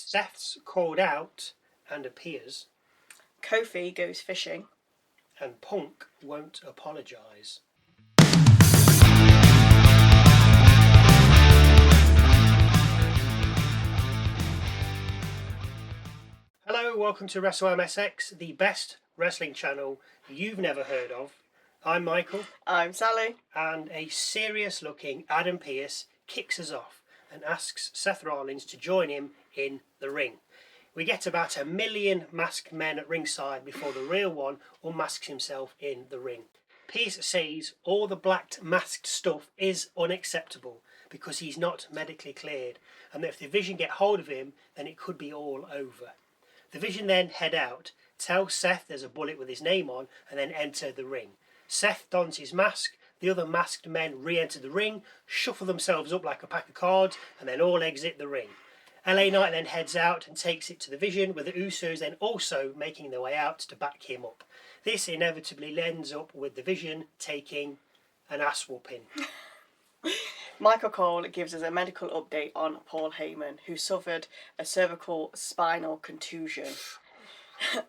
Seth's called out and appears. Kofi goes fishing. And Punk won't apologise. Hello, welcome to WrestleMSX, the best wrestling channel you've never heard of. I'm Michael. I'm Sally. And a serious-looking Adam Pearce kicks us off and asks Seth Rollins to join him in the ring. We get about 1 million masked men at ringside before the real one unmasks himself in the ring. Pearce says all the black masked stuff is unacceptable because he's not medically cleared, and that if the Division get hold of him, then it could be all over. The Division then head out, tell Seth there's a bullet with his name on, and then enter the ring. Seth dons his mask, the other masked men re-enter the ring, shuffle themselves up like a pack of cards, and then all exit the ring. LA Knight then heads out and takes it to the Division, with the Usos then also making their way out to back him up. This inevitably ends up with the Division taking an ass whooping. Michael Cole gives us a medical update on Paul Heyman, who suffered a cervical spinal contusion,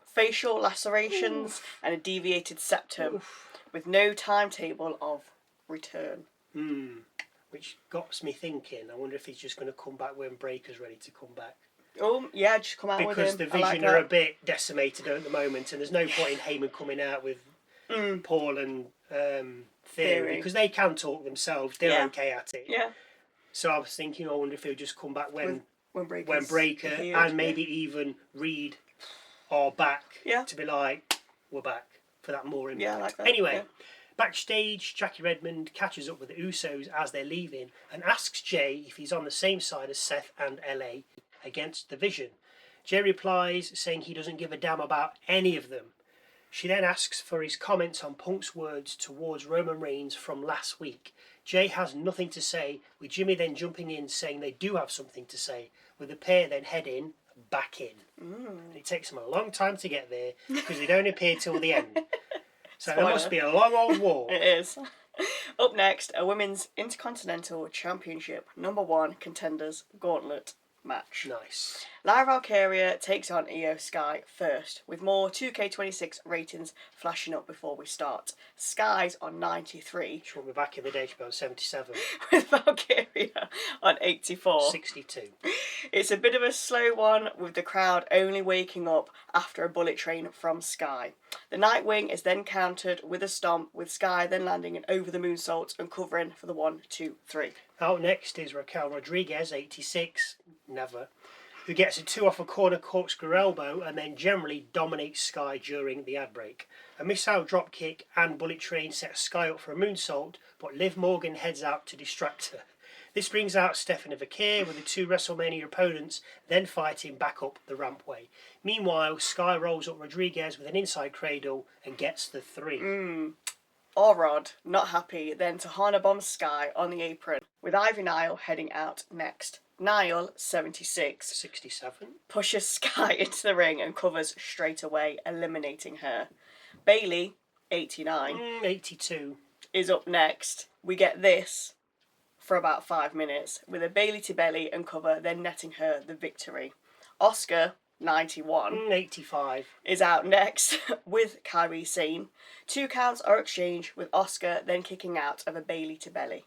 facial lacerations, and a deviated septum, with no timetable of return. Which got me thinking, I wonder if he's just going to come back when Breaker's ready to come back. Oh, yeah, just come out with him. Because the Division are a bit decimated at the moment, and there's no point in Heyman coming out with Paul and Theory, because they can talk themselves, they're okay at it. Yeah. So I was thinking, I wonder if he'll just come back when Breaker healed, and maybe even Reed are back to be like, we're back for that more impact. Yeah, like that. Anyway. Backstage, Jackie Redmond catches up with the Usos as they're leaving and asks Jay if he's on the same side as Seth and LA against the Division. Jay replies saying he doesn't give a damn about any of them. She then asks for his comments on Punk's words towards Roman Reigns from last week. Jay has nothing to say, with Jimmy then jumping in saying they do have something to say, with the pair then heading back in. It takes them a long time to get there because they don't appear till the end. So there must be a long old war. It is. Up next, a women's Intercontinental Championship No.1 Contenders Gauntlet Match. Nice. Lyra Valkyria takes on IYO SKY first, with more 2K26 ratings flashing up before we start. Sky's on 93. She won't be back in the day, she'll be on 77. With Valkyria on 84. 62. It's a bit of a slow one, with the crowd only waking up after a bullet train from Sky. The Nightwing is then countered with a stomp, with Sky then landing an over the moonsault and covering for the 1, 2, 3. Out next is Raquel Rodriguez, 86, never, who gets a 2 off a corner corkscrew elbow and then generally dominates Sky during the ad break. A missile drop kick and bullet train sets Sky up for a moonsault, but Liv Morgan heads out to distract her. This brings out Stephanie Vaquer, with the 2 WrestleMania opponents then fighting back up the rampway. Meanwhile, Sky rolls up Rodriguez with an inside cradle and gets the 3. Orrod, not happy, then Tahana bombs Sky on the apron, with Ivy Nile heading out next. Nile, 76, 67, pushes Sky into the ring and covers straight away, eliminating her. Bayley, 89, 82, is up next. We get this for about 5 minutes, with a Bayley to belly and cover, then netting her the victory. Asuka, 91, 85, is out next with Kairi Sane. 2 counts are exchanged, with Asuka then kicking out of a Bayley to belly.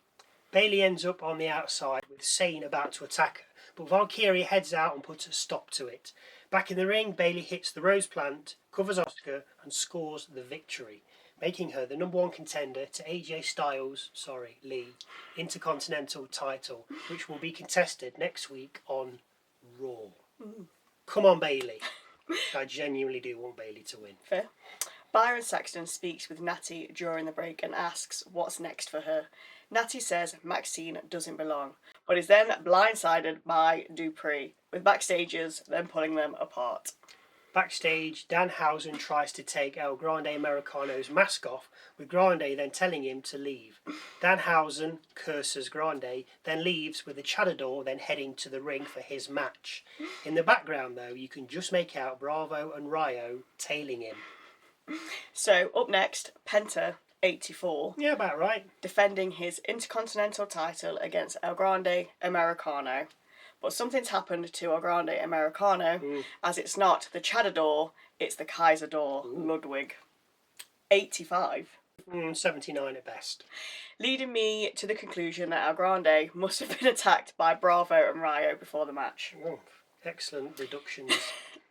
Bayley ends up on the outside with Sane about to attack her, but Valkyria heads out and puts a stop to it. Back in the ring, Bayley hits the Rose Plant, covers Asuka and scores the victory, making her the No.1 Contender to AJ Styles, Lee, Intercontinental title, which will be contested next week on Raw. Come on, Bayley. I genuinely do want Bayley to win. Fair. Byron Saxton speaks with Natty during the break and asks what's next for her. Natty says Maxine doesn't belong, but is then blindsided by Dupree, with Backstagers then pulling them apart. Backstage, Danhausen tries to take El Grande Americano's mask off, with Grande then telling him to leave. Danhausen curses Grande, then leaves, with the Chadador then heading to the ring for his match. In the background, though, you can just make out Bravo and Ryo tailing him. So, up next, Penta, 84. Yeah, about right. Defending his Intercontinental title against El Grande Americano. But something's happened to our Grande Americano, as it's not the Chadador, it's the Kaisador, Ludwig. 85. 79 at best. Leading me to the conclusion that our Grande must have been attacked by Bravo and Rio before the match. Oh, excellent reductions.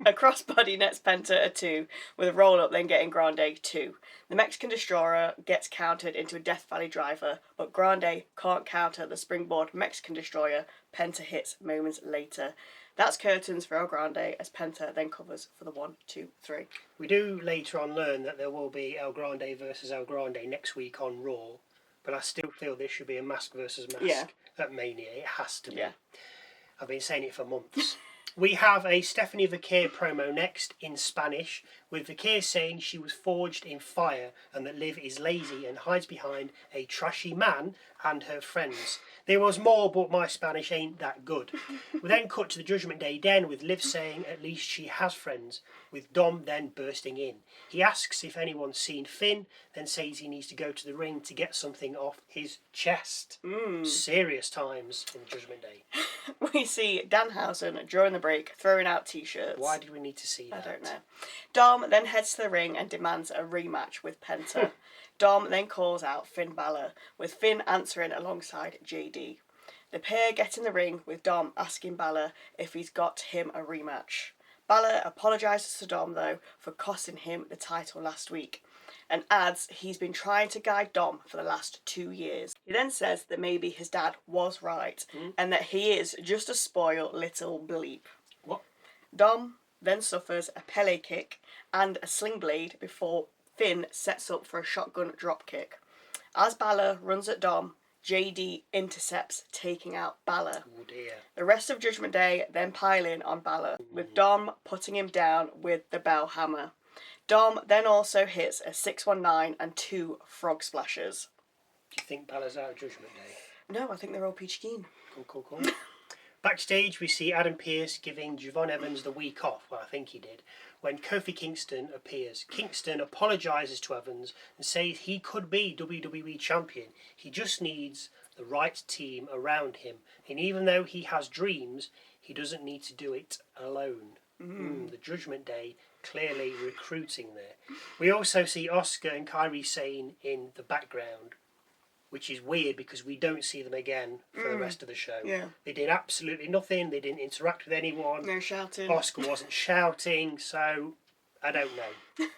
A crossbody nets Penta a 2, with a roll-up then getting Grande 2. The Mexican Destroyer gets countered into a Death Valley driver, but Grande can't counter the springboard Mexican Destroyer. Penta hits moments later. That's curtains for El Grande, as Penta then covers for the 1, 2, 3. We do later on learn that there will be El Grande versus El Grande next week on Raw, but I still feel this should be a mask versus mask at Mania. It has to be. Yeah. I've been saying it for months. We have a Stephanie Vaquer promo next in Spanish, with Vaquer saying she was forged in fire and that Liv is lazy and hides behind a trashy man and her friends. There was more, but my Spanish ain't that good. We then cut to the Judgment Day den with Liv saying at least she has friends, with Dom then bursting in. He asks if anyone's seen Finn, then says he needs to go to the ring to get something off his chest. Serious times in Judgment Day. We see Danhausen during the break throwing out t-shirts. Why did we need to see that? I don't know. Dom then heads to the ring and demands a rematch with Penta. Dom then calls out Finn Bálor, with Finn answering alongside JD. The pair get in the ring, with Dom asking Bálor if he's got him a rematch. Bálor apologises to Dom, though, for costing him the title last week, and adds he's been trying to guide Dom for the last 2 years. He then says that maybe his dad was right, and that he is just a spoiled little bleep. What? Dom then suffers a Pele kick and a sling blade before Finn sets up for a shotgun dropkick. As Bálor runs at Dom, JD intercepts, taking out Bálor. Oh dear. The rest of Judgment Day then pile in on Bálor, with Dom putting him down with the bell hammer. Dom then also hits a 619 and 2 frog splashes. Do you think Balor's out of Judgment Day? No, I think they're all peachy keen. Cool. Backstage, we see Adam Pearce giving Javon Evans the week off, well, I think he did, when Kofi Kingston appears. Kingston apologises to Evans and says he could be WWE Champion. He just needs the right team around him. And even though he has dreams, he doesn't need to do it alone. The Judgment Day clearly recruiting there. We also see Asuka and Kairi Sane in the background, which is weird because we don't see them again for the rest of the show. Yeah. They did absolutely nothing. They didn't interact with anyone. No shouting. Oscar wasn't shouting, so I don't know.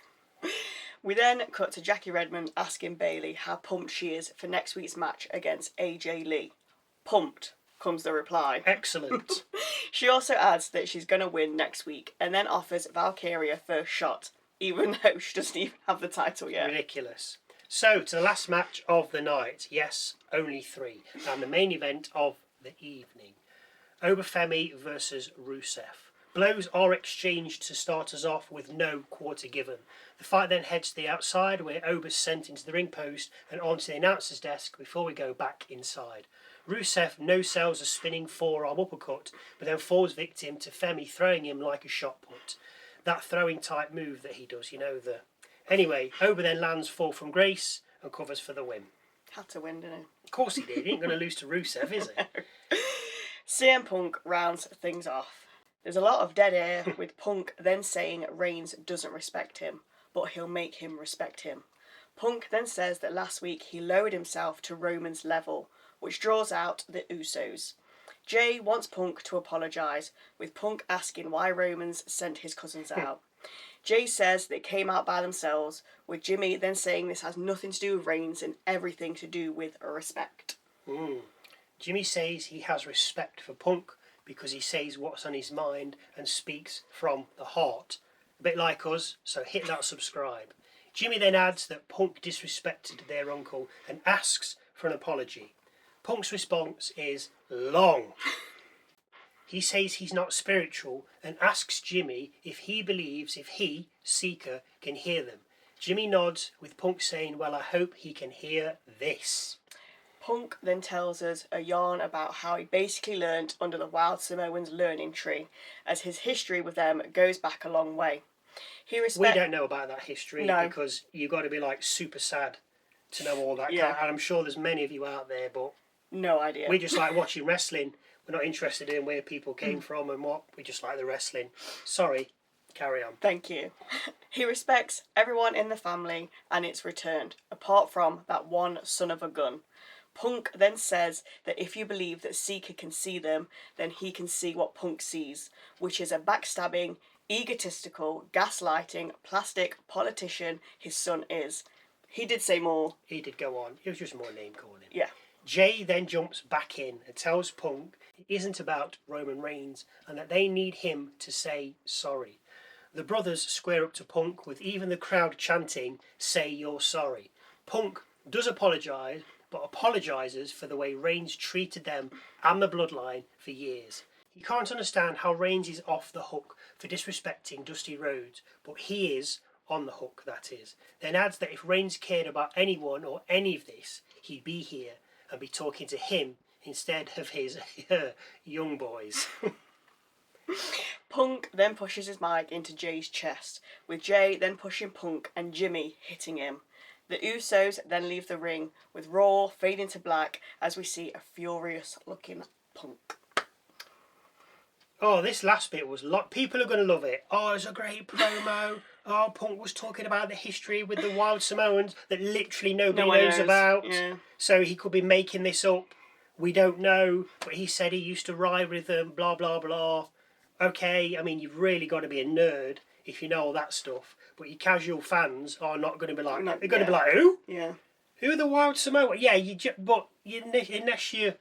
We then cut to Jackie Redmond asking Bayley how pumped she is for next week's match against AJ Lee. Pumped, comes the reply. Excellent. She also adds that she's going to win next week and then offers Valkyria first shot, even though she doesn't even have the title yet. Ridiculous. So, to the last match of the night. Yes, only 3. And the main event of the evening. Oba Femi versus Rusev. Blows are exchanged to start us off with no quarter given. The fight then heads to the outside, where Oba's sent into the ring post and onto the announcer's desk before we go back inside. Rusev no-sells a spinning forearm uppercut, but then falls victim to Femi throwing him like a shot put. That throwing type move that he does, the... Anyway, Oba then lands fall from grace and covers for the win. Had to win, didn't he? Of course he did. He ain't going to lose to Rusev, is he? CM Punk rounds things off. There's a lot of dead air, with Punk then saying Reigns doesn't respect him, but he'll make him respect him. Punk then says that last week he lowered himself to Roman's level, which draws out the Usos. Jay wants Punk to apologise, with Punk asking why Roman's sent his cousins out. Jay says they came out by themselves, with Jimmy then saying this has nothing to do with Reigns and everything to do with respect. Jimmy says he has respect for Punk because he says what's on his mind and speaks from the heart. A bit like us, so hit that subscribe. Jimmy then adds that Punk disrespected their uncle and asks for an apology. Punk's response is long. He says he's not spiritual and asks Jimmy if he believes if he, Seeker, can hear them. Jimmy nods, with Punk saying, well, I hope he can hear this. Punk then tells us a yarn about how he basically learnt under the Wild Samoans learning tree, as his history with them goes back a long way. We don't know about that history because you've got to be like super sad to know all that. And I'm sure there's many of you out there, but no idea. We just like watching wrestling. We're not interested in where people came from and what. We just like the wrestling. Sorry, carry on. Thank you. He respects everyone in the family and it's returned, apart from that one son of a gun. Punk then says that if you believe that Seeker can see them, then he can see what Punk sees, which is a backstabbing, egotistical, gaslighting, plastic politician his son is. He did say more. He did go on. It was just more name calling. Yeah. Jay then jumps back in and tells Punk it isn't about Roman Reigns and that they need him to say sorry. The brothers square up to Punk with even the crowd chanting, "Say you're sorry." Punk does apologise, but apologises for the way Reigns treated them and the bloodline for years. He can't understand how Reigns is off the hook for disrespecting Dusty Rhodes, but he is on the hook, that is. Then adds that if Reigns cared about anyone or any of this, he'd be here and be talking to him instead of his young boys. Punk then pushes his mic into Jay's chest, with Jay then pushing Punk and Jimmy hitting him. The Usos then leave the ring, with Raw fading to black as we see a furious looking Punk. Oh, this last bit was people are going to love it. Oh, it's a great promo. Oh, Punk was talking about the history with the Wild Samoans that literally nobody knows about. Yeah. So he could be making this up. We don't know. But he said he used to ride with them, blah, blah, blah. Okay, I mean, you've really got to be a nerd if you know all that stuff. But your casual fans are not going to be like, they're going to be like, who? Yeah. Who are the Wild Samoans? Yeah, unless you're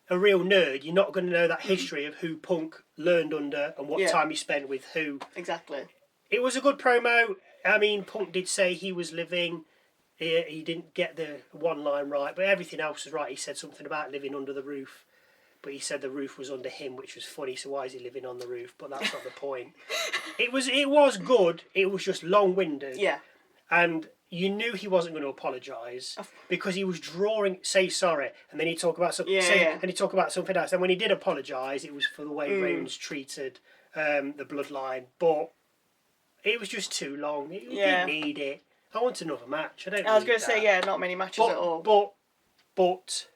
a real nerd, you're not going to know that history of who Punk learned under and what time he spent with who. Exactly. It was a good promo. I mean, Punk did say he was living. He didn't get the one line right, but everything else was right. He said something about living under the roof, but he said the roof was under him, which was funny. So why is he living on the roof? But that's not the point. It was good. It was just long-winded. Yeah. And you knew he wasn't going to apologise because he was say sorry, and then he'd talk about something. And he'd talk about something else. And when he did apologise, it was for the way Reigns treated the bloodline. But it was just too long. He didn't need it. I want another match. I was going to say, not many matches at all. But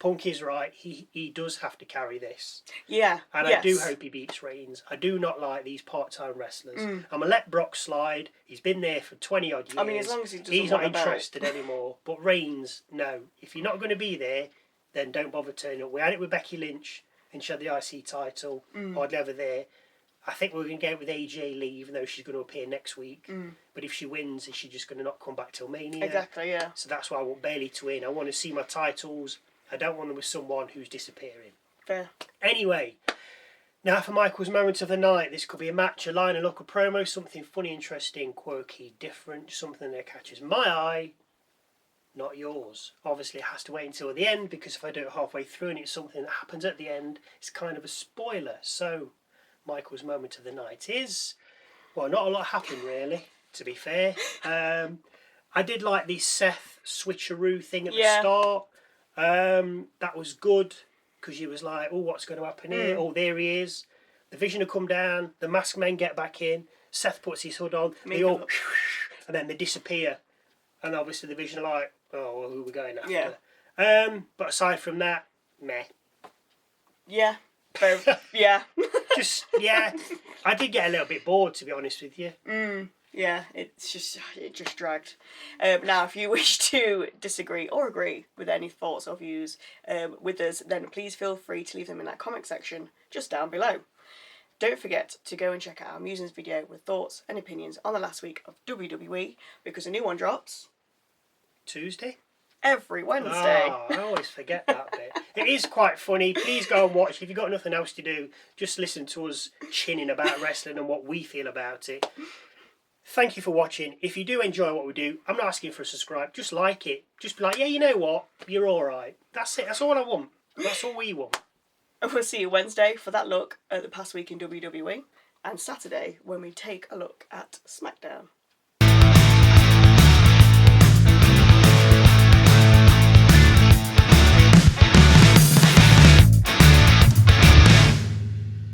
Punk is right. He does have to carry this. Yeah. And I do hope he beats Reigns. I do not like these part-time wrestlers. I'm going to let Brock slide. He's been there for 20-odd years. I mean, as long as he's not interested anymore. But Reigns, no. If you're not going to be there, then don't bother turning up. We had it with Becky Lynch and she had the IC title. Hardly ever there. I think we're going to get it with AJ Lee, even though she's going to appear next week. But if she wins, is she just going to not come back till Mania? Exactly, yeah. So that's why I want Bayley to win. I want to see my titles. I don't want them with someone who's disappearing. Fair. Anyway, now for Michael's moment of the night. This could be a match, a line, a look, a promo, something funny, interesting, quirky, different, something that catches my eye, not yours. Obviously, it has to wait until the end, because if I do it halfway through and it's something that happens at the end, it's kind of a spoiler. So, Michael's moment of the night is, well, not a lot happened really, to be fair. I did like the Seth switcheroo thing at the start. That was good, because you was like, oh, what's going to happen here? Oh, there he is. The Vision will come down, the masked men get back in, Seth puts his hood on, they all, and then they disappear. And obviously the Vision are like, oh, well, who are we going after? Yeah. But aside from that, meh. Yeah. Yeah. I did get a little bit bored, to be honest with you. Yeah, it just dragged. Now, if you wish to disagree or agree with any thoughts or views with us, then please feel free to leave them in that comment section just down below. Don't forget to go and check out our Musings video with thoughts and opinions on the last week of WWE, because a new one drops Tuesday? Every Wednesday. Oh, I always forget that bit. It is quite funny. Please go and watch. If you've got nothing else to do, just listen to us chinning about wrestling and what we feel about it. Thank you for watching. If you do enjoy what we do, I'm not asking for a subscribe. Just like it. Just be like, yeah, you know what? You're all right. That's it. That's all I want. That's all we want. And we'll see you Wednesday for that look at the past week in WWE, and Saturday when we take a look at SmackDown.